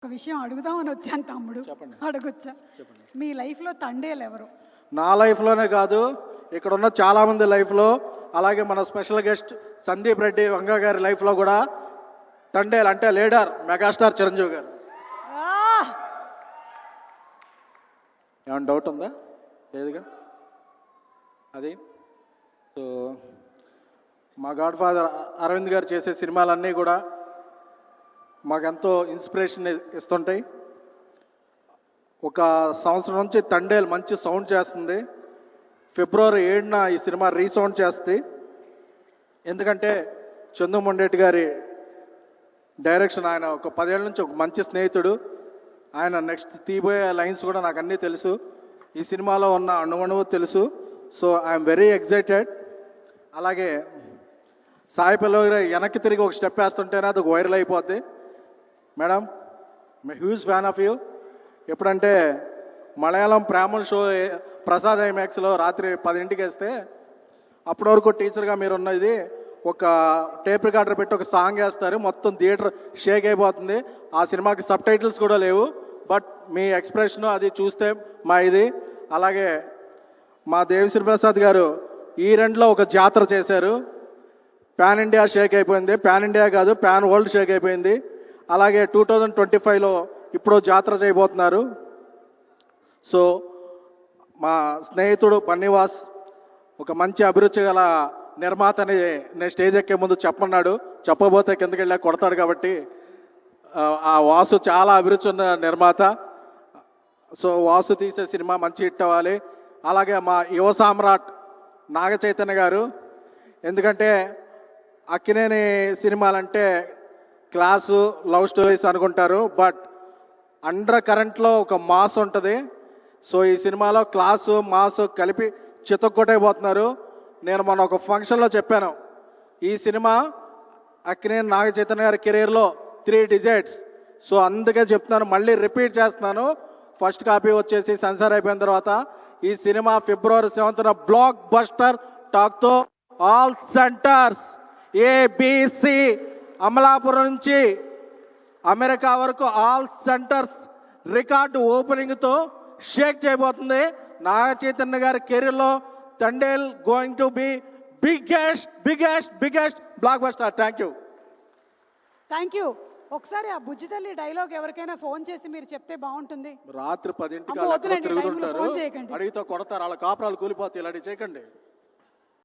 ఒక విషయం అడుగుదామని వచ్చాను తమ్ముడు. చెప్పండి. అడగొచ్చా? చెప్పండి. మీ లైఫ్లో తండేలు ఎవరు? నా లైఫ్లోనే కాదు, ఇక్కడ ఉన్న చాలా మంది లైఫ్లో, అలాగే మన స్పెషల్ గెస్ట్ సందీప్ రెడ్డి వంగ గారి లైఫ్లో కూడా తండేలు అంటే లీడర్ మెగాస్టార్ చిరంజీవి గారు. ఏమైనా డౌట్ ఉందా? లేదుగా. అది సో మా గాడ్ ఫాదర్ అరవింద్ గారు చేసే సినిమాలన్నీ కూడా మాకెంతో ఇన్స్పిరేషన్ ఇస్తుంటాయి. ఒక సంవత్సరం నుంచి తండేలు మంచి సౌండ్ చేస్తుంది. ఫిబ్రవరి 7న ఈ సినిమా రీసౌండ్ చేస్తుంది. ఎందుకంటే చందు మొండేటి గారి డైరెక్షన్, ఆయన ఒక 10 ఏళ్ళ నుంచి ఒక మంచి స్నేహితుడు. ఆయన నెక్స్ట్ తీయబోయే లైన్స్ కూడా నాకు అన్నీ తెలుసు, ఈ సినిమాలో ఉన్న అణువణువు తెలుసు. So I'm very excited. అలాగే సాయి పల్లవి గారు వెనక్కి తిరిగి ఒక స్టెప్ వేస్తుంటేనే అది వైరల్ అయిపోద్ది. Madam, my huge fan of you. ఎప్పుడంటే మలయాళం ప్రేమల షో ప్రసాద్ ఐమాక్స్లో రాత్రి 10ంటికి వేస్తే అప్పటి వరకు టీచర్గా మీరు ఉన్నది ఒక టేప్ రికార్డర్ పెట్టి ఒక సాంగ్ వేస్తారు, మొత్తం థియేటర్ షేక్ అయిపోతుంది. ఆ సినిమాకి సబ్ టైటిల్స్ కూడా లేవు, బట్ మీ ఎక్స్ప్రెషన్ అది చూస్తే మా ఇది. అలాగే మా దేవిశ్రీ ప్రసాద్ గారు ఈ రెండులో ఒక జాతర చేశారు, పాన్ ఇండియా షేక్ అయిపోయింది. పాన్ ఇండియా కాదు, పాన్ వరల్డ్ షేక్ అయిపోయింది. అలాగే 2025లో ఇప్పుడు జాతర చేయబోతున్నారు. సో మా స్నేహితుడు బన్నీవాస్ ఒక మంచి అభిరుచి గల నిర్మాతని నేను స్టేజ్ ఎక్కే ముందు చెప్పన్నాడు, చెప్పబోతే కిందకి వెళ్ళా కొడతాడు. కాబట్టి ఆ వాసు చాలా అభిరుచి ఉన్న నిర్మాత. సో వాసు తీసే సినిమా మంచి హిట్ అవ్వాలి. అలాగే మా యువ సామ్రాట్ నాగ చైతన్య గారు, ఎందుకంటే అక్కినేని సినిమాలంటే క్లాసు లవ్ స్టోరీస్ అనుకుంటారు, బట్ అండర్ కరెంట్లో ఒక మాస్ ఉంటుంది. సో ఈ సినిమాలో క్లాసు మాస్ కలిపి చితక్కొట్టైపోతున్నారు. నేను మొన్న ఒక ఫంక్షన్లో చెప్పాను, ఈ సినిమా అక్కినేని నాగ చైతన్య గారి కెరీర్లో 3 డిజైట్స్. సో అందుకే చెప్తున్నాను, మళ్ళీ రిపీట్ చేస్తున్నాను. ఫస్ట్ కాపీ వచ్చేసి సెన్సార్ అయిపోయిన తర్వాత ఈ సినిమా ఫిబ్రవరి 7న బ్లాక్ బస్టర్ టాక్తో ఆల్ సెంటర్స్ ఏబిసి అమలాపురం నుంచి అమెరికా వరకు ఆల్ సెంటర్స్ రికార్డు ఓపెనింగ్తో షేక్ చేయబోతుంది. నాగ చైతన్య గారి కెరీర్లో Thandel going to be biggest blockbuster. Thank you. ఒకసారి ఆ బుజ్జి తల్లి డైలాగ్ ఎవరికైనా ఫోన్ చేసి మీరు చెప్తే బాగుంటుంది. రాత్రి 10ంటికి అమ్మో, వద్దులేండి, తిరుగుతుంటారు, ఫోన్ చేయకండి. అడిగితే కొడతారు, వాళ్ళ కాపురాలు కూలిపోతాయి. ఇలాంటివి చేయకండి.